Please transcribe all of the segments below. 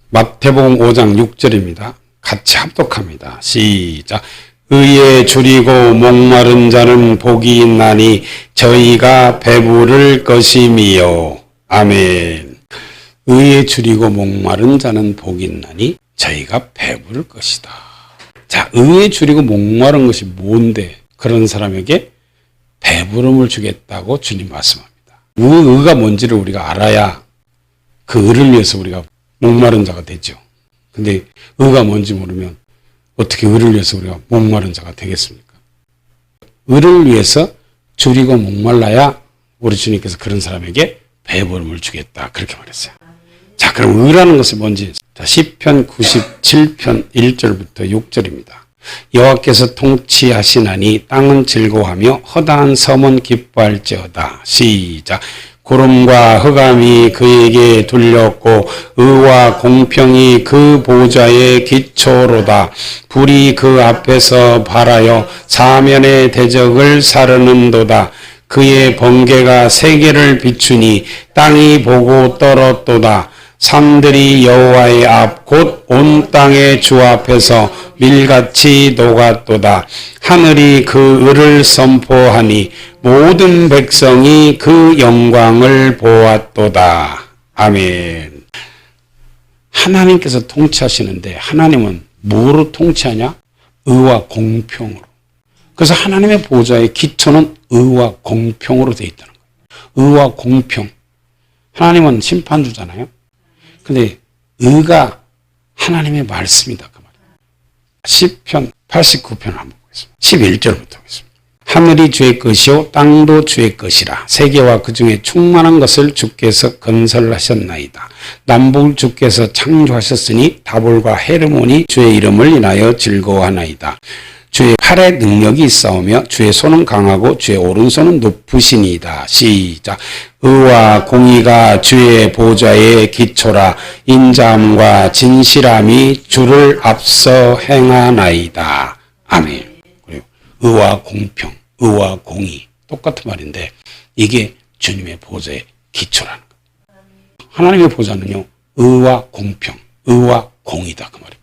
마태복음 5장 6절입니다. 같이 합독합니다. 시작. 의에 줄이고 목마른 자는 복이 있나니 저희가 배부를 것임이요. 아멘. 의에 줄이고 목마른 자는 복이 있나니 저희가 배부를 것이다. 자, 의에 줄이고 목마른 것이 뭔데 그런 사람에게 배부름을 주겠다고 주님 말씀합니다. 의가 뭔지를 우리가 알아야 그 의를 위해서 우리가 목마른 자가 되죠. 근데 의가 뭔지 모르면 어떻게 의를 위해서 우리가 목마른 자가 되겠습니까? 의를 위해서 줄이고 목말라야 우리 주님께서 그런 사람에게 배부름을 주겠다. 그렇게 말했어요. 자, 그럼 의라는 것이 뭔지. 자, 시편 97편 1절부터 6절입니다. 여호와께서 통치하시나니 땅은 즐거워하며 허다한 섬은 기뻐할지어다. 시작. 구름과 흑암이 그에게 둘렸고 의와 공평이 그 보좌의 기초로다. 불이 그 앞에서 발하여 사면의 대적을 사르는도다. 그의 번개가 세계를 비추니 땅이 보고 떨었도다. 산들이 여호와의 앞 곧 온 땅의 주 앞에서 밀같이 녹았도다. 하늘이 그 의를 선포하니 모든 백성이 그 영광을 보았도다. 아멘. 하나님께서 통치하시는데 하나님은 뭐로 통치하냐? 의와 공평으로. 그래서 하나님의 보좌의 기초는 의와 공평으로 되어 있다는 거예요. 의와 공평. 하나님은 심판주잖아요. 근데 의가 하나님의 말씀이다. 그 말이에요. 시편 89편을 한번 보겠습니다. 11절부터 보겠습니다. 하늘이 주의 것이요 땅도 주의 것이라. 세계와 그 중에 충만한 것을 주께서 건설하셨나이다. 남북을 주께서 창조하셨으니 다볼과 헤르몬이 주의 이름을 인하여 즐거워하나이다. 주의 팔에 능력이 있사오며 주의 손은 강하고 주의 오른손은 높으시니이다. 시작. 의와 공의가 주의 보좌의 기초라. 인자함과 진실함이 주를 앞서 행하나이다. 아멘. 그리고 의와 공평, 의와 공의 똑같은 말인데 이게 주님의 보좌의 기초라는 거예요. 하나님의 보좌는요 의와 공평, 의와 공의다 그 말이에요.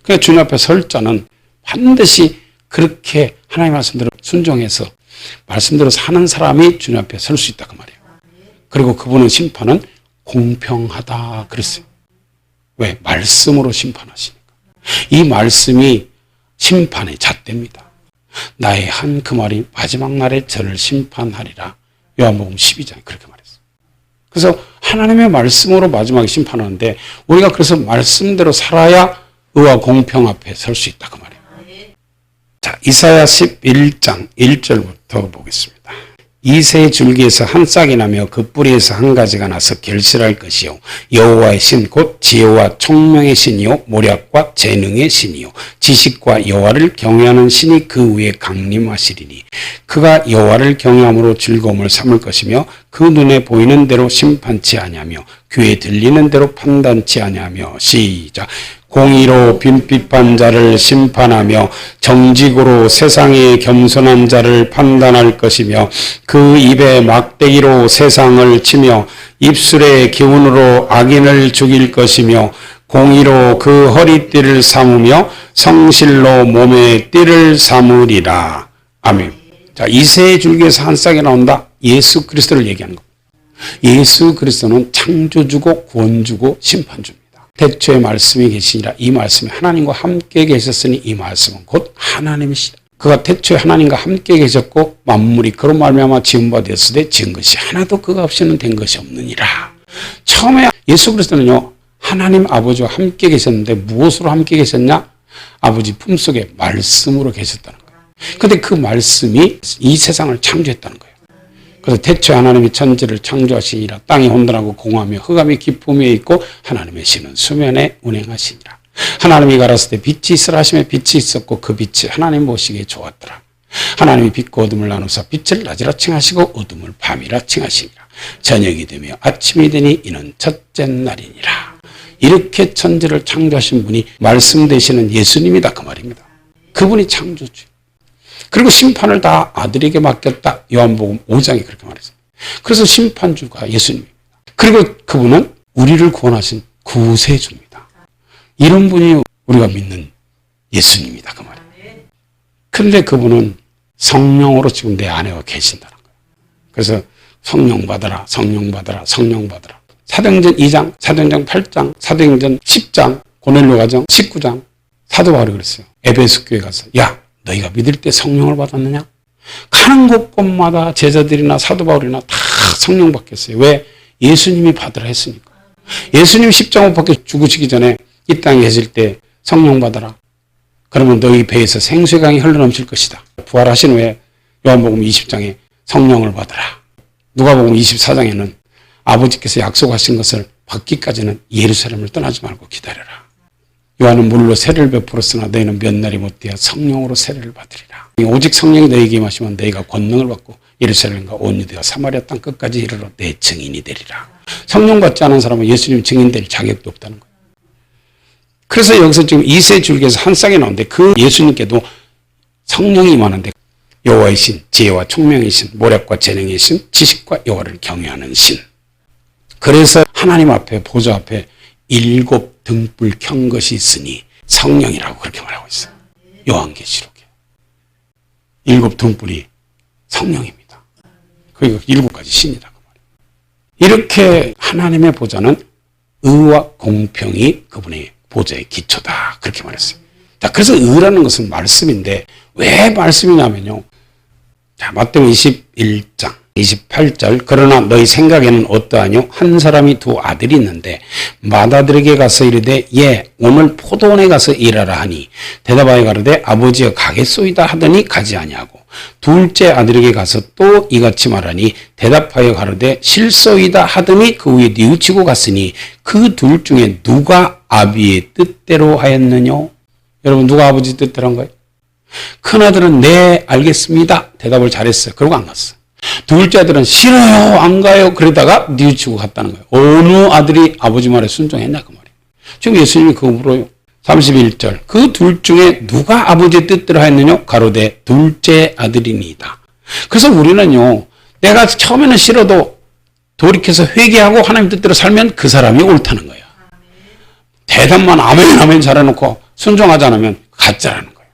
그러니까 주님 앞에 설 자는 반드시 그렇게 하나님의 말씀대로 순종해서 말씀대로 사는 사람이 주님 앞에 설 수 있다 그 말이에요. 그리고 그분은 심판은 공평하다 그랬어요. 왜? 말씀으로 심판하시니까. 이 말씀이 심판의 잣대입니다. 나의 한 그 말이 마지막 날에 저를 심판하리라. 요한복음 12장에 그렇게 말했어요. 그래서 하나님의 말씀으로 마지막에 심판하는데 우리가 그래서 말씀대로 살아야 의와 공평 앞에 설 수 있다 그 말이에요. 자, 이사야 11장 1절부터 보겠습니다. 이새의 줄기에서 한 싹이 나며 그 뿌리에서 한 가지가 나서 결실할 것이요 여호와의 신 곧 지혜와 총명의 신이요 모략과 재능의 신이요 지식과 여호와를 경외하는 신이 그 위에 강림하시리니 그가 여호와를 경외함으로 즐거움을 삼을 것이며 그 눈에 보이는 대로 심판치 아니하며 귀에 들리는 대로 판단치 아니하며. 시작. 공의로 빈핍한 자를 심판하며 정직으로 세상의 겸손한 자를 판단할 것이며 그 입에 막대기로 세상을 치며 입술의 기운으로 악인을 죽일 것이며 공의로 그 허리띠를 삼으며 성실로 몸의 띠를 삼으리라. 아멘. 자, 이새의 줄기에서 한 싹이 나온다. 예수 그리스도를 얘기하는 겁니다. 예수 그리스도는 창조주고 구원주고 심판주입니다. 태초에 말씀이 계시니라. 이 말씀이 하나님과 함께 계셨으니 이 말씀은 곧 하나님이시다. 그가 태초에 하나님과 함께 계셨고 만물이 그로 말미암아 지은 바 되었으되 지은 것이 하나도 그가 없이는 된 것이 없느니라. 처음에 예수 그리스도는요 하나님 아버지와 함께 계셨는데 무엇으로 함께 계셨냐? 아버지 품속에 말씀으로 계셨다는 거예요. 그런데 그 말씀이 이 세상을 창조했다는 거예요. 그래서 태초에 하나님이 천지를 창조하시니라. 땅이 혼돈하고 공허하며 흑암이 깊음에 있고 하나님의 신은 수면에 운행하시니라. 하나님이 가라사대 빛이 있으라 하시며 빛이 있었고 그 빛이 하나님 보시기에 좋았더라. 하나님이 빛과 어둠을 나누사 빛을 낮이라 칭하시고 어둠을 밤이라 칭하시니라. 저녁이 되며 아침이 되니 이는 첫째 날이니라. 이렇게 천지를 창조하신 분이 말씀 되시는 예수님이다 그 말입니다. 그분이 창조주. 그리고 심판을 다 아들에게 맡겼다. 요한복음 5장에 그렇게 말했어요. 그래서 심판주가 예수님입니다. 그리고 그분은 우리를 구원하신 구세주입니다. 이런 분이 우리가 믿는 예수님이다 그 말이에요. 그런데 그분은 성령으로 지금 내 안에 계신다는 거예요. 그래서 성령 받아라, 성령 받아라, 성령 받아라. 사도행전 2장, 사도행전 8장, 사도행전 10장, 고넬료 가정 19장. 사도 바울이 그랬어요. 에베소 교회 가서 야 너희가 믿을 때 성령을 받았느냐? 가는 곳곳마다 제자들이나 사도 바울이나 다 성령 받겠어요. 왜? 예수님이 받으라 했으니까. 예수님 십자가 못 박혀 죽으시기 전에 이 땅에 계실 때 성령 받아라. 그러면 너희 배에서 생수의 강이 흘러넘칠 것이다. 부활하신 후에 요한복음 20장에 성령을 받으라. 누가복음 24장에는 아버지께서 약속하신 것을 받기까지는 예루살렘을 떠나지 말고 기다려라. 요한은 물로 세례를 베풀었으나 너희는 몇 날이 못되어 성령으로 세례를 받으리라. 오직 성령이 너희에게 임하시면 너희가 권능을 받고 예루살렘과 온 유대와 사마리아 땅 끝까지 이르러 내 증인이 되리라. 성령 받지 않은 사람은 예수님 증인 될 자격도 없다는 거예요. 그래서 여기서 지금 이세 줄기에서 한 쌍이 나오는데 그 예수님께도 성령이 임하는데 여호와의 신, 지혜와 총명의 신, 모략과 재능의 신, 지식과 여호와를 경외하는 신. 그래서 하나님 앞에 보좌 앞에 7 등불 켠 것이 있으니 성령이라고 그렇게 말하고 있어요. 요한계시록에 7 등불이 성령입니다. 그리고 7가지 신이다. 이렇게 하나님의 보좌는 의와 공평이 그분의 보좌의 기초다. 그렇게 말했어요. 자, 그래서 의라는 것은 말씀인데 왜 말씀이냐면요. 자, 마태복음 21장 28절 그러나 너희 생각에는 어떠하뇨? 한 사람이 2 아들이 있는데 맏아들에게 가서 이르되 예 오늘 포도원에 가서 일하라 하니 대답하여 가로되 아버지여 가겠소이다 하더니 가지 아니하고 둘째 아들에게 가서 또 이같이 말하니 대답하여 가로되 실소이다 하더니 그 후에 뉘우치고 갔으니 그 둘 중에 누가 아비의 뜻대로 하였느뇨? 여러분 누가 아버지 뜻대로 한 거예요? 큰아들은 네 알겠습니다 대답을 잘했어요. 그러고 안 갔어. 둘째 아들은 싫어요 안 가요 그러다가 뉘우치고 갔다는 거예요. 어느 아들이 아버지 말에 순종했냐 그 말이에요. 지금 예수님이 그거 물어요. 31절 그 둘 중에 누가 아버지의 뜻대로 하였느냐? 가로되 둘째 아들이니이다. 그래서 우리는요 내가 처음에는 싫어도 돌이켜서 회개하고 하나님 뜻대로 살면 그 사람이 옳다는 거예요. 대답만 아멘 아멘 잘해놓고 순종하지 않으면 가짜라는 거예요.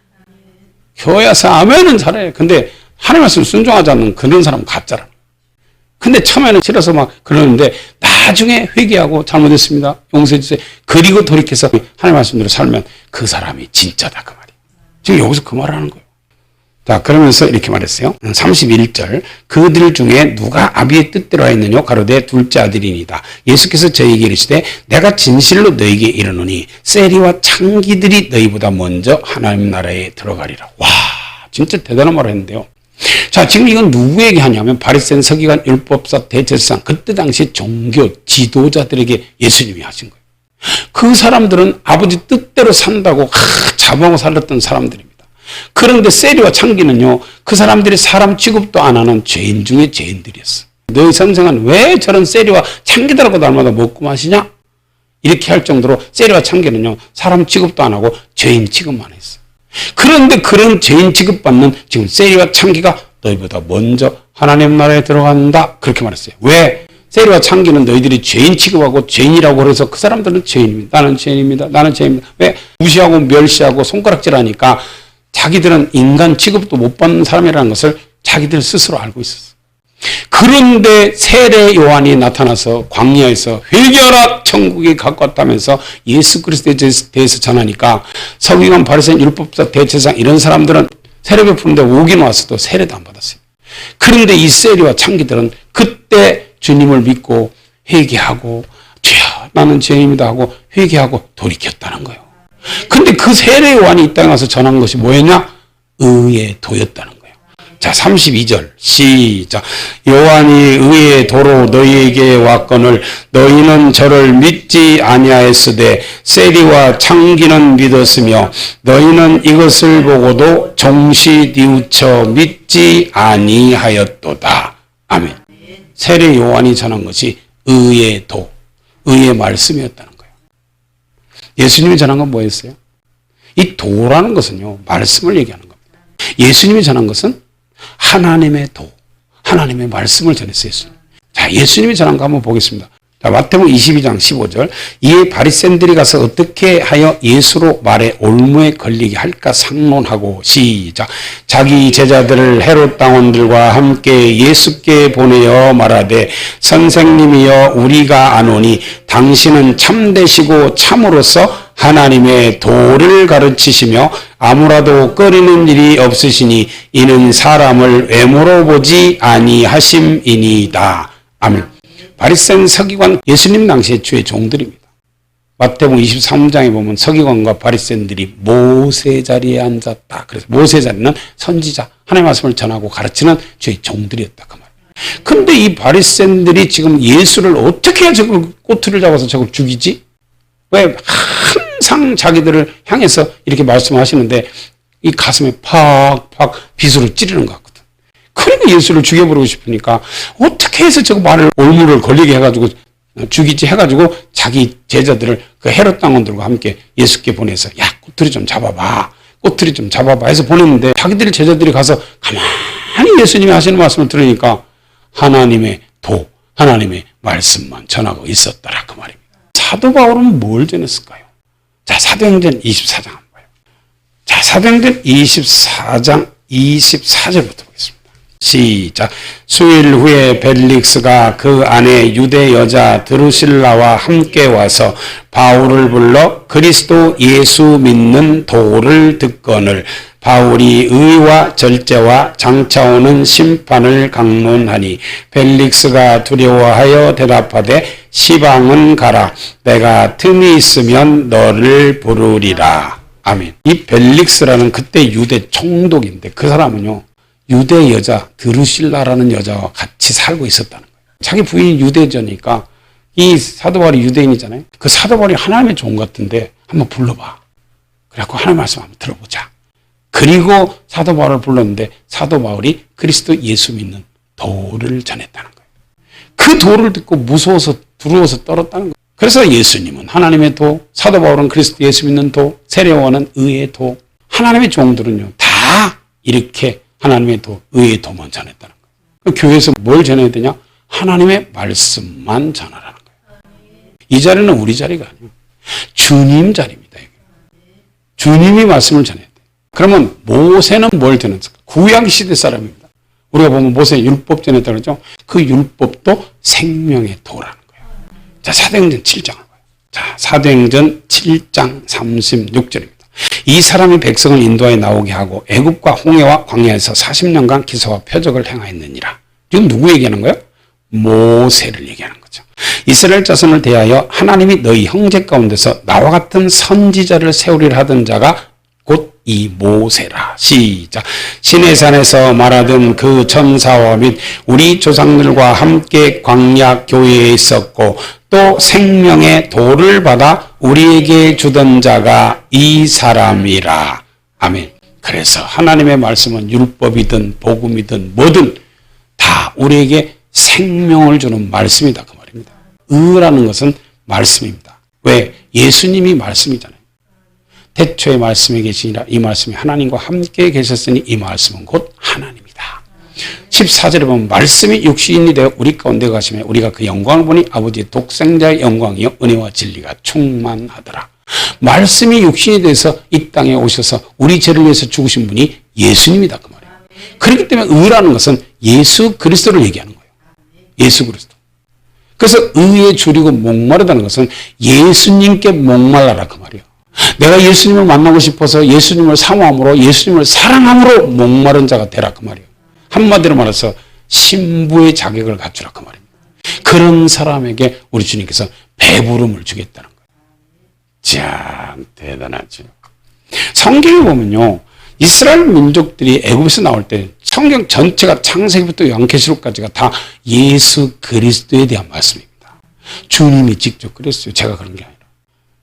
교회 와서 아멘은 잘해. 근데 하나님 말씀 순종하지 않는 그런 사람은 가짜라. 근데 처음에는 싫어서 막 그러는데 나중에 회개하고 잘못했습니다. 용서해 주세요. 그리고 돌이켜서 하나님 말씀대로 살면 그 사람이 진짜다 그 말이에요. 지금 여기서 그 말을 하는 거예요. 자 그러면서 이렇게 말했어요. 31절 그들 중에 누가 아비의 뜻대로 하였느냐? 가로되 둘째 아들이니이다. 예수께서 저희에게 이르시되 내가 진실로 너희에게 이르노니 세리와 창기들이 너희보다 먼저 하나님 나라에 들어가리라. 와 진짜 대단한 말을 했는데요. 자, 지금 이건 누구에게 하냐면 바리새인, 서기관, 율법사, 대제사장 그때 당시 종교 지도자들에게 예수님이 하신 거예요. 그 사람들은 아버지 뜻대로 산다고 자부하고 살았던 사람들입니다. 그런데 세리와 창기는요 그 사람들이 사람 취급도 안 하는 죄인 중에 죄인들이었어요. 너희 선생은 왜 저런 세리와 창기들하고 날마다 먹고 마시냐? 이렇게 할 정도로 세리와 창기는요 사람 취급도 안 하고 죄인 취급만 했어요. 그런데 그런 죄인 취급받는 지금 세리와 창기가 너희보다 먼저 하나님 나라에 들어간다 그렇게 말했어요. 왜? 세리와 창기는 너희들이 죄인 취급하고 죄인이라고 그래서 그 사람들은 죄인입니다. 나는 죄인입니다. 나는 죄인입니다. 왜? 무시하고 멸시하고 손가락질하니까 자기들은 인간 취급도 못 받는 사람이라는 것을 자기들 스스로 알고 있었어요. 그런데 세례 요한이 나타나서 광야에서 회개하라 천국이 가까웠다면서 예수 그리스도에 대해서 전하니까 서기관, 바리새인, 율법사, 대제사장 이런 사람들은 세례 베푸는데 오긴 왔어도 세례도 안 받았어요. 그런데 이 세리와 창기들은 그때 주님을 믿고 회개하고 주여 나는 죄인입니다 하고 회개하고 돌이켰다는 거예요. 근데 그 세례 요한이 이 땅에 와서 전한 것이 뭐였냐? 의의 도였다는 거예요. 자 32절 시작 요한이 의의 도로 너희에게 왔거늘 너희는 저를 믿지 아니하였으되 세리와 창기는 믿었으며 너희는 이것을 보고도 종시 뉘우쳐 믿지 아니하였도다. 아멘. 세례 요한이 전한 것이 의의 도, 의의 말씀이었다는 거예요. 예수님이 전한 건 뭐였어요? 이 도라는 것은요 말씀을 얘기하는 겁니다. 예수님이 전한 것은 하나님의 도, 하나님의 말씀을 전했어요. 예수님. 자, 예수님이 전한 거 한번 보겠습니다. 자, 마태복음 22장 15절. 이에 바리새인들이 가서 어떻게 하여 예수로 말에 올무에 걸리게 할까 상론하고 시작. 자기 제자들을 헤롯 당원들과 함께 예수께 보내어 말하되 선생님이여 우리가 아노니 당신은 참되시고 참으로서 하나님의 도를 가르치시며 아무라도 꺼리는 일이 없으시니 이는 사람을 외모로 보지 아니하심이니이다. 아멘. 바리새인 서기관 예수님 당시의 주의 종들입니다. 마태복음 23장에 보면 서기관과 바리새인들이 모세 자리에 앉았다. 그래서 모세 자리는 선지자, 하나님의 말씀을 전하고 가르치는 주의 종들이었다. 그 말이에요. 근데 이 바리새인들이 지금 예수를 어떻게 해야 저걸 꼬투리를 잡아서 저걸 죽이지? 왜 항상 자기들을 향해서 이렇게 말씀하시는데 이 가슴에 팍팍 빗으로 찌르는 것 같거든. 그러니까 예수를 죽여버리고 싶으니까 어떻게 해서 저거 말을 올무를 걸리게 해가지고 죽이지 해가지고 자기 제자들을 그 헤롯 당원들과 함께 예수께 보내서 야 꼬투리 좀 잡아봐. 꼬투리 좀 잡아봐 해서 보냈는데 자기들 제자들이 가서 가만히 예수님이 하시는 말씀을 들으니까 하나님의 도, 하나님의 말씀만 전하고 있었더라 그 말입니다. 사도 바울은 뭘 전했을까요? 자, 사도행전 24장 한번 봐요. 자, 사도행전 24장 24절부터 보겠습니다. 시작. 수일 후에 벨릭스가 그 안에 유대 여자 드루실라와 함께 와서 바울을 불러 그리스도 예수 믿는 도를 듣거늘 바울이 의와 절제와 장차 오는 심판을 강론하니 벨릭스가 두려워하여 대답하되 시방은 가라. 내가 틈이 있으면 너를 부르리라. 아멘. 이 벨릭스라는 그때 유대 총독인데 그 사람은요. 유대 여자 드루실라라는 여자와 같이 살고 있었다는 거예요. 자기 부인이 유대자니까 이 사도 바울이 유대인이잖아요. 그 사도 바울이 하나님의 종 같은데 한번 불러봐. 그래갖고 하나님 말씀 한번 들어보자. 그리고 사도 바울을 불렀는데 사도 바울이 그리스도 예수 믿는 도를 전했다는 거예요. 그 도를 듣고 무서워서 두려워서 떨었다는 거예요. 그래서 예수님은 하나님의 도, 사도 바울은 그리스도 예수 믿는 도, 세례요한은 의의 도, 하나님의 종들은요 다 이렇게 하나님의 도, 의의 도만 전했다는 거예요. 교회에서 뭘 전해야 되냐? 하나님의 말씀만 전하라는 거예요. 이 자리는 우리 자리가 아니에요. 주님 자리입니다. 주님이 말씀을 전해야 돼요. 그러면 모세는 뭘 전했을까? 구약시대 사람입니다. 우리가 보면 모세 율법 전했다 그러죠? 그 율법도 생명의 도라는 거예요. 자, 사도행전 7장을 봐요. 자, 사도행전 7장 36절입니다. 이 사람이 백성을 인도하여 나오게 하고 애굽과 홍해와 광야에서 40년간 기사와 표적을 행하였느니라. 지금 누구 얘기하는 거예요? 모세를 얘기하는 거죠. 이스라엘 자손을 대하여 하나님이 너희 형제 가운데서 나와 같은 선지자를 세우리라 하던 자가 곧 이 모세라. 시작. 시내산에서 말하던 그 천사와 및 우리 조상들과 함께 광야 교회에 있었고 또 생명의 도를 받아 우리에게 주던 자가 이 사람이라. 아멘. 그래서 하나님의 말씀은 율법이든 복음이든 뭐든 다 우리에게 생명을 주는 말씀이다 그 말입니다. 의라는 것은 말씀입니다. 왜? 예수님이 말씀이잖아요. 태초에 말씀이 계시니라 이 말씀이 하나님과 함께 계셨으니 이 말씀은 곧 하나님이다. 14절에 보면 말씀이 육신이 되어 우리 가운데 가시며 우리가 그 영광을 보니 아버지의 독생자의 영광이요 은혜와 진리가 충만하더라. 말씀이 육신이 돼서 이 땅에 오셔서 우리 죄를 위해서 죽으신 분이 예수님이다 그 말이에요. 그렇기 때문에 의라는 것은 예수 그리스도를 얘기하는 거예요. 예수 그리스도. 그래서 의에 줄이고 목마르다는 것은 예수님께 목말라라 그 말이에요. 내가 예수님을 만나고 싶어서 예수님을 사모함으로 예수님을 사랑함으로 목마른 자가 되라 그 말이에요. 한마디로 말해서 신부의 자격을 갖추라 그 말입니다. 그런 사람에게 우리 주님께서 배부름을 주겠다는 거예요. 참 대단하죠. 성경에 보면요. 이스라엘 민족들이 애굽에서 나올 때 성경 전체가 창세기부터 요한계시록까지가 다 예수 그리스도에 대한 말씀입니다. 주님이 직접 그랬어요. 제가 그런 게 아니라.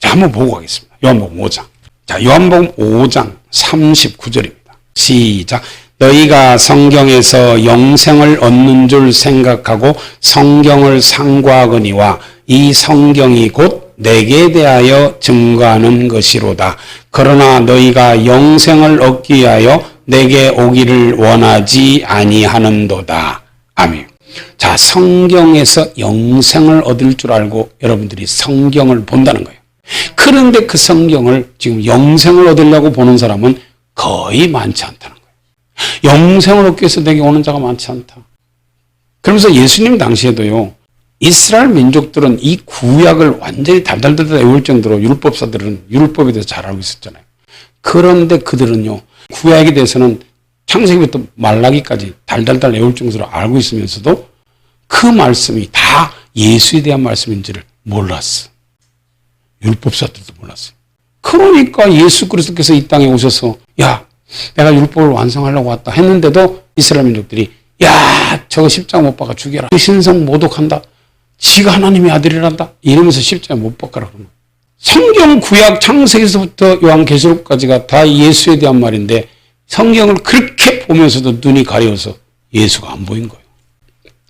자, 한번 보고 가겠습니다. 요한복음 5장. 자, 요한복음 5장 39절입니다. 시작. 너희가 성경에서 영생을 얻는 줄 생각하고 성경을 상고하거니와 이 성경이 곧 내게 대하여 증거하는 것이로다. 그러나 너희가 영생을 얻기 위하여 내게 오기를 원하지 아니하는도다. 아멘. 자, 성경에서 영생을 얻을 줄 알고 여러분들이 성경을 본다는 거예요. 그런데 그 성경을 지금 영생을 얻으려고 보는 사람은 거의 많지 않다는 거예요. 영생을 얻기 위해서 내게 오는 자가 많지 않다. 그러면서 예수님 당시에도요, 이스라엘 민족들은 이 구약을 완전히 달달달달 외울 정도로 율법사들은 율법에 대해서 잘 알고 있었잖아요. 그런데 그들은요, 구약에 대해서는 창세기부터 말라기까지 달달달 외울 정도로 알고 있으면서도 그 말씀이 다 예수에 대한 말씀인지를 몰랐어. 율법사들도 몰랐어요. 그러니까 예수 그리스도께서 이 땅에 오셔서 야, 내가 율법을 완성하려고 왔다 했는데도 이스라엘 민족들이 야, 저거 십자가 못 박아 죽여라. 그 신성 모독한다. 지가 하나님의 아들이란다. 이러면서 십자가 못 박아라 그런 거예요. 성경 구약 창세기서부터 요한계시록까지가 다 예수에 대한 말인데 성경을 그렇게 보면서도 눈이 가려워서 예수가 안 보인 거예요.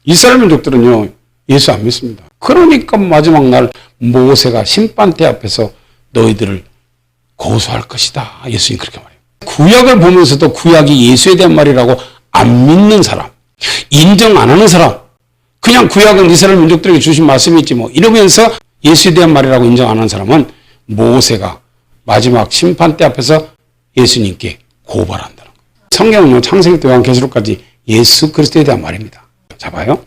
이스라엘 민족들은요, 예수 안 믿습니다. 그러니까 마지막 날 모세가 심판대 앞에서 너희들을 고소할 것이다. 예수님 그렇게 말해요. 구약을 보면서도 구약이 예수에 대한 말이라고 안 믿는 사람, 인정 안 하는 사람, 그냥 구약은 이스라엘 민족들에게 주신 말씀이 있지 뭐 이러면서 예수에 대한 말이라고 인정 안 하는 사람은 모세가 마지막 심판대 앞에서 예수님께 고발한다는 거예요. 성경은요, 창세기부터 요한계시록까지 예수 그리스도에 대한 말입니다. 자, 봐요.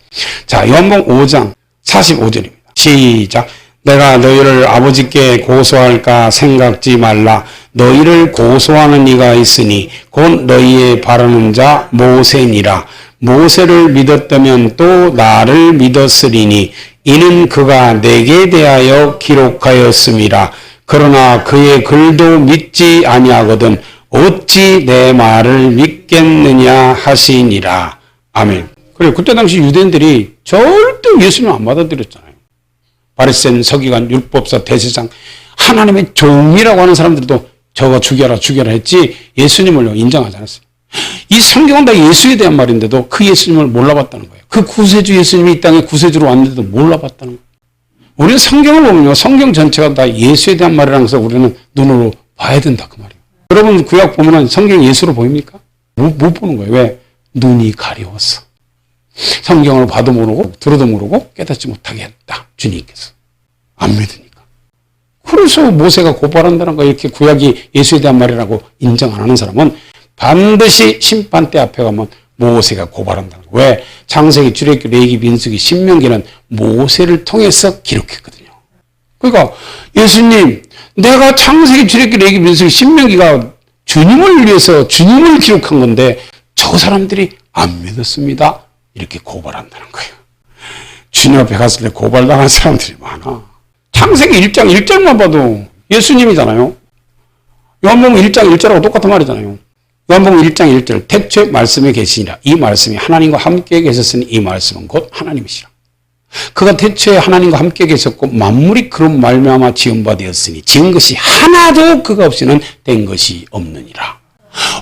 자, 요한복음 5장 45절입니다. 시작. 내가 너희를 아버지께 고소할까 생각지 말라. 너희를 고소하는 이가 있으니 곧 너희의 바라는 자 모세니라. 모세를 믿었다면 또 나를 믿었으리니 이는 그가 내게 대하여 기록하였음이라. 그러나 그의 글도 믿지 아니하거든 어찌 내 말을 믿겠느냐 하시니라. 아멘. 그리고 그때 당시 유대인들이 절대 예수님 안 받아들였잖아요. 바리새인, 서기관, 율법사, 대제사장, 하나님의 종이라고 하는 사람들도 저거 죽여라 했지 예수님을 인정하지 않았어요. 이 성경은 다 예수에 대한 말인데도 그 예수님을 몰라봤다는 거예요. 그 구세주 예수님이 이 땅에 구세주로 왔는데도 몰라봤다는 거예요. 우리는 성경을 보면요, 성경 전체가 다 예수에 대한 말이라는 것을 우리는 눈으로 봐야 된다 그 말이에요. 여러분 구약 보면은 성경 예수로 보입니까? 못 보는 거예요. 왜? 눈이 가려워서. 성경을 봐도 모르고 들어도 모르고 깨닫지 못하게 했다. 주님께서. 안 믿으니까. 그래서 모세가 고발한다는 거 이렇게 구약이 예수에 대한 말이라고 인정 안 하는 사람은 반드시 심판대 앞에 가면 모세가 고발한다는 거. 왜? 창세기, 출애굽기, 레위기, 민수기, 신명기는 모세를 통해서 기록했거든요. 그러니까 예수님, 내가 창세기, 출애굽기, 레위기, 민수기, 신명기가 주님을 위해서 주님을 기록한 건데 저 사람들이 안 믿었습니다. 이렇게 고발한다는 거예요. 주님 앞에 갔을 때 고발당한 사람들이 많아. 창세기 1장 1절만 봐도 예수님이잖아요. 요한복음 1장 1절하고 똑같은 말이잖아요. 요한복음 1장 1절 태초에 말씀에 계시니라. 이 말씀이 하나님과 함께 계셨으니 이 말씀은 곧 하나님이시라. 그가 태초에 하나님과 함께 계셨고 만물이 그런 말미암아 지은 바 되었으니 지은 것이 하나도 그가 없이는 된 것이 없느니라.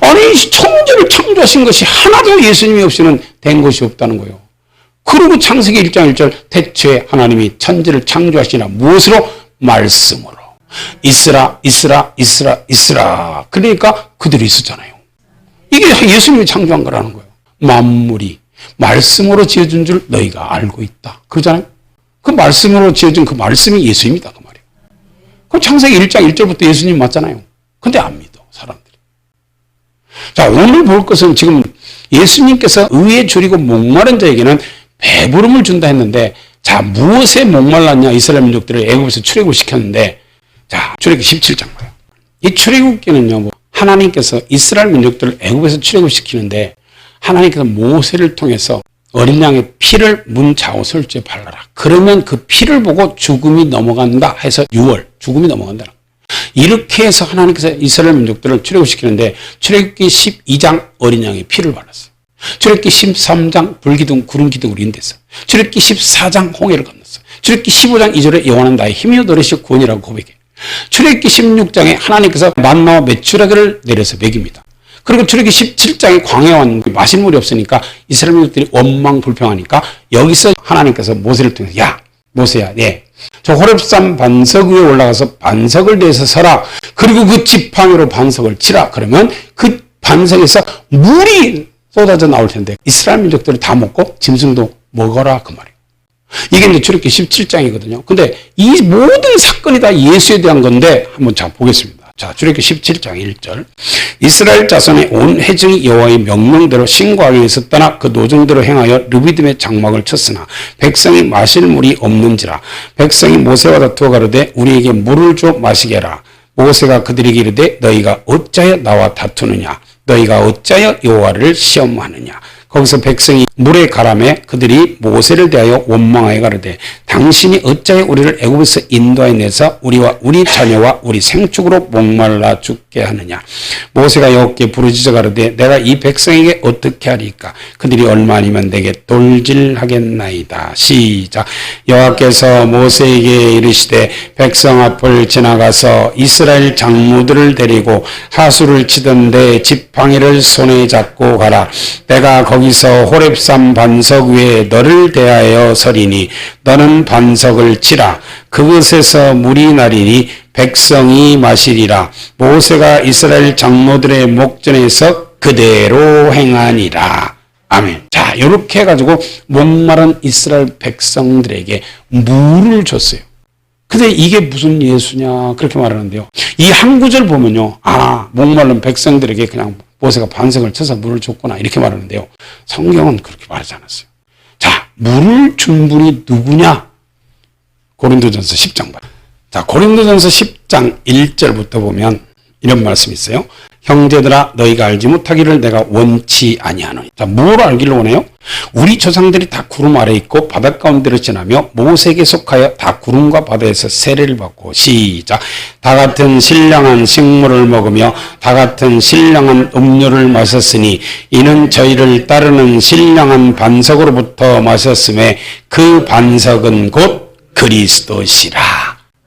아니 천지를 창조하신 것이 하나도 예수님이 없이는 된 것이 없다는 거예요. 그리고 창세기 1장 1절 태초에 하나님이 천지를 창조하시나 무엇으로? 말씀으로. 있으라 있으라 있으라 있으라. 그러니까 그들이 있었잖아요. 이게 예수님이 창조한 거라는 거예요. 만물이 말씀으로 지어준 줄 너희가 알고 있다. 그러잖아요. 그 말씀으로 지어준 그 말씀이 예수입니다. 그 말이에요. 그럼 창세기 1장 1절부터 예수님 맞잖아요. 근데 안 믿어 사람들이. 자, 오늘 볼 것은 지금 예수님께서 의에 줄이고 목마른 자에게는 배부름을 준다 했는데, 자, 무엇에 목말랐냐? 이스라엘 민족들을 애굽에서 출애굽을 시켰는데, 자, 출애굽기 17장 봐요. 이 출애굽기는요, 하나님께서 이스라엘 민족들을 애굽에서 출애굽을 시키는데, 하나님께서 모세를 통해서 어린 양의 피를 문 좌우설주에 발라라. 그러면 그 피를 보고 죽음이 넘어간다 해서 6월 죽음이 넘어간다. 이렇게 해서 하나님께서 이스라엘 민족들을 출애굽시키는데 출애굽기 12장 어린 양의 피를 발랐어요. 출애굽기 13장 불기둥 구름기둥으로 인도했어요. 출애굽기 14장 홍해를 건넜어요. 출애굽기 15장 2절에 여호와는 나의 힘이요 너리시 구원이라고 고백해요. 출애굽기 16장에 하나님께서 만나와 메추라기를 내려서 먹입니다. 그리고 출애굽기 17장에 광야에 왔는데 마실 물이 없으니까 이스라엘 민족들이 원망 불평하니까 여기서 하나님께서 모세를 통해서 야 모세야 저 호렙산 반석 위에 올라가서 반석을 대서 서라. 그리고 그 지팡이로 반석을 치라. 그러면 그 반석에서 물이 쏟아져 나올 텐데 이스라엘 민족들이 다 먹고 짐승도 먹어라 그 말이에요. 이게 이제 출애굽기 17장이거든요. 근데 이 모든 사건이 다 예수에 대한 건데 한번 자 보겠습니다. 자, 출애굽기 17장 1절. 이스라엘 자손의 온 회중이 여호와의 명령대로 신고하기 위해서 떠나 그 노정대로 행하여 르비딤의 장막을 쳤으나 백성이 마실 물이 없는지라. 백성이 모세와 다투어 가로되 우리에게 물을 줘 마시게 하라. 모세가 그들에게 이르되 너희가 어찌하여 나와 다투느냐. 너희가 어찌하여 여호와를 시험하느냐. 거기서 백성이 물에 가라매 그들이 모세를 대하여 원망하여 가로되 당신이 어찌하여 우리를 애굽에서 인도하여 내서 우리와 우리 자녀와 우리 생축으로 목말라 죽게 하느냐. 모세가 여호와께 부르짖어 가로되 내가 이 백성에게 어떻게 하리까. 그들이 얼마 아니면 내게 돌질하겠나이다. 시작. 여호와께서 모세에게 이르시되 백성 앞을 지나가서 이스라엘 장로들을 데리고 하수를 치던데 지팡이를 손에 잡고 가라. 내가 거기서 호렙산 반석 위에 너를 대하여 서리니 너는 반석을 치라. 그것에서 물이 나리니 백성이 마시리라. 모세가 이스라엘 장로들의 목전에서 그대로 행하니라. 아멘. 자, 이렇게 해가지고 목마른 이스라엘 백성들에게 물을 줬어요. 근데 이게 무슨 예수냐 그렇게 말하는데요. 이 한 구절 보면요. 아, 목마른 백성들에게 그냥 모세가 반석을 쳐서 물을 줬구나 이렇게 말하는데요. 성경은 그렇게 말하지 않았어요. 자, 물을 준 분이 누구냐? 고린도전서 10장 봐. 자, 고린도전서 10장 1절부터 보면 이런 말씀이 있어요. 형제들아 너희가 알지 못하기를 내가 원치 아니하노니. 자, 뭘 알기를 원해요? 우리 조상들이 다 구름 아래 있고 바닷 가운데를 지나며 모세에게 속하여 다 구름과 바다에서 세례를 받고 시작. 다 같은 신령한 식물을 먹으며 다 같은 신령한 음료를 마셨으니 이는 저희를 따르는 신령한 반석으로부터 마셨음에 그 반석은 곧 그리스도시라.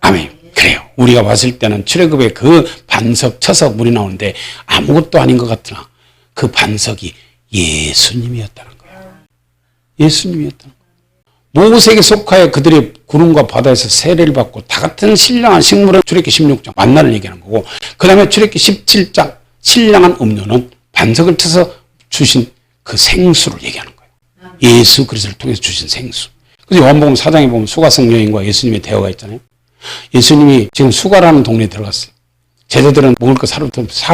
아멘. 그래요. 우리가 봤을 때는 출애굽에 그 반석 쳐서 물이 나오는데 아무것도 아닌 것 같으나 그 반석이 예수님이었다는 거예요. 예수님이었다는 거예요. 모세에게 속하여 그들의 구름과 바다에서 세례를 받고 다 같은 신령한 식물은 출애굽기 16장 만나를 얘기하는 거고, 그 다음에 출애굽기 17장 신령한 음료는 반석을 쳐서 주신 그 생수를 얘기하는 거예요. 예수 그리스도를 통해서 주신 생수. 그래서 요한복음 4장에 보면 수가성 여인과 예수님의 대화가 있잖아요. 예수님이 지금 수가라는 동네에 들어갔어요. 제자들은 먹을 거 사러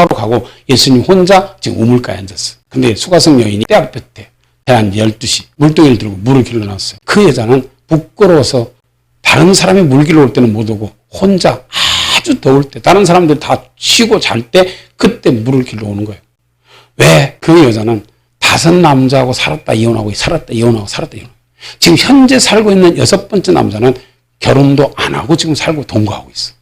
가고 예수님 혼자 지금 우물가에 앉았어요. 근데 수가성 여인이 때 앞에 한 12시 물동이를 들고 물을 길러 놨어요. 그 여자는 부끄러워서 다른 사람이 물 길러 올 때는 못 오고 혼자 아주 더울 때 다른 사람들 다 쉬고 잘 때 그때 물을 길러 오는 거예요. 왜? 그 여자는 5 남자하고 살았다 이혼하고 살았다 이혼하고 살았다 이혼하고 지금 현재 살고 있는 6번째 남자는 결혼도 안 하고 지금 살고 동거하고 있어.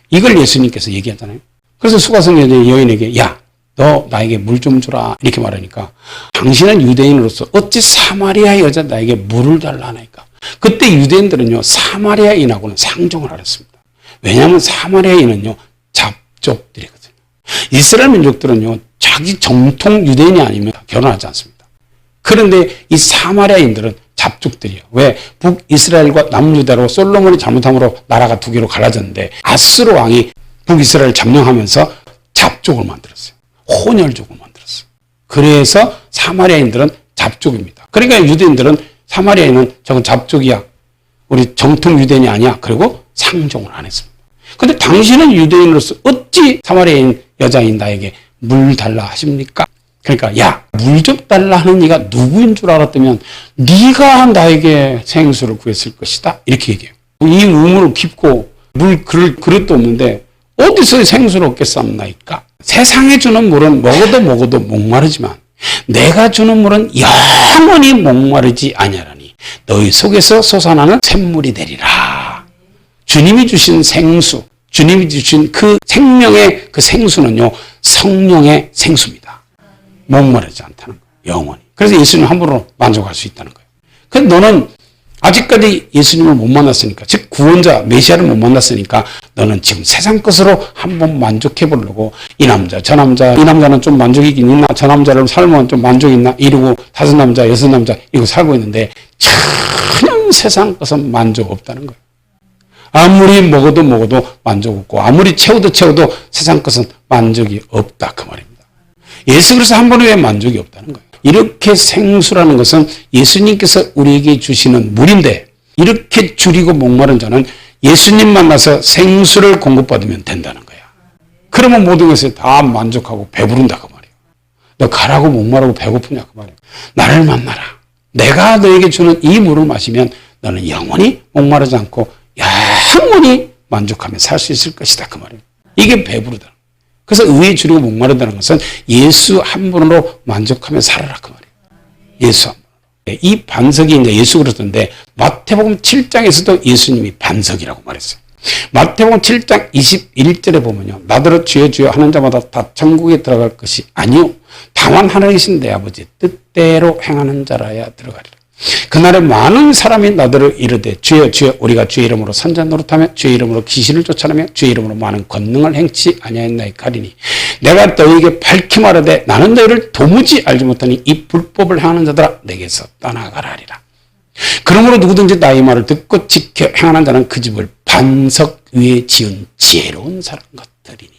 이걸 예수님께서 얘기하잖아요. 그래서 수가성 여인에게 야, 너 나에게 물 좀 주라 이렇게 말하니까 당신은 유대인으로서 어찌 사마리아 여자 나에게 물을 달라 하니까 그때 유대인들은요 사마리아인하고는 상종을 알았습니다. 왜냐하면 사마리아인은요 잡족들이거든요. 이스라엘 민족들은요 자기 정통 유대인이 아니면 결혼하지 않습니다. 그런데 이 사마리아인들은 잡족들이에요. 왜? 북이스라엘과 남유다로 솔로몬이 잘못함으로 나라가 2개로 갈라졌는데 아스로 왕이 북이스라엘을 점령하면서 잡족을 만들었어요. 혼혈족을 만들었어요. 그래서 사마리아인들은 잡족입니다. 그러니까 유대인들은 사마리아인은 저건 잡족이야. 우리 정통 유대인이 아니야. 그리고 상종을 안 했습니다. 근데 당신은 유대인으로서 어찌 사마리아인 여자인 나에게 물 달라 하십니까? 그러니까 야, 물 좀 달라 하는 네가 누구인 줄 알았다면 네가 나에게 생수를 구했을 것이다. 이렇게 얘기해요. 이 우물을 깊고 물 그릇도 없는데 어디서 생수를 얻겠사옵나이까? 세상에 주는 물은 먹어도 목마르지만 내가 주는 물은 영원히 목마르지 아니하라니 너희 속에서 솟아나는 샘물이 되리라. 주님이 주신 생수, 주님이 주신 그 생명의 그 생수는요 성령의 생수입니다. 목마르지 않다는 거예요. 영원히. 그래서 예수님 함부로 만족할 수 있다는 거예요. 근데 너는 아직까지 예수님을 못 만났으니까, 즉 구원자 메시아를 못 만났으니까 너는 지금 세상 것으로 한번 만족해 보려고 이 남자 저 남자 이 남자는 좀 만족이 있나 저 남자를 살면 좀 만족이 있나 이러고 5 남자 6 남자 이러고 살고 있는데 전혀 세상 것은 만족 없다는 거예요. 아무리 먹어도 만족 없고 아무리 채워도 세상 것은 만족이 없다 그 말입니다. 예수 그리스도 한 번 외에 만족이 없다는 거예요. 이렇게 생수라는 것은 예수님께서 우리에게 주시는 물인데 이렇게 줄이고 목마른 자는 예수님 만나서 생수를 공급받으면 된다는 거야. 그러면 모든 것에 다 만족하고 배부른다 그 말이야. 너 가라고 목마르고 배고프냐 그 말이야. 나를 만나라. 내가 너에게 주는 이 물을 마시면 너는 영원히 목마르지 않고 영원히 만족하며 살 수 있을 것이다 그 말이야. 이게 배부르다. 그래서 의에 줄이고 목마르다는 것은 예수 한 분으로 만족하며 살아라 그 말이에요. 예수 한 분으로. 이 반석이 이제 예수 그리스도인데 마태복음 7장에서도 예수님이 반석이라고 말했어요. 마태복음 7장 21절에 보면요. 나더러 주여 주여 하는 자마다 다 천국에 들어갈 것이 아니요. 다만 하나님이신 내 아버지 뜻대로 행하는 자라야 들어가리라. 그날에 많은 사람이 나더러 이르되 주여 주여 우리가 주의 이름으로 선자 노릇하며 주의 이름으로 귀신을 쫓아내며 주의 이름으로 많은 권능을 행치 아니하였나이까 하리니 내가 너희에게 밝히 말하되 나는 너희를 도무지 알지 못하니 이 불법을 행하는 자들아 내게서 떠나가라 하리라. 그러므로 누구든지 나의 말을 듣고 지켜 행하는 자는 그 집을 반석 위에 지은 지혜로운 사람 같으리니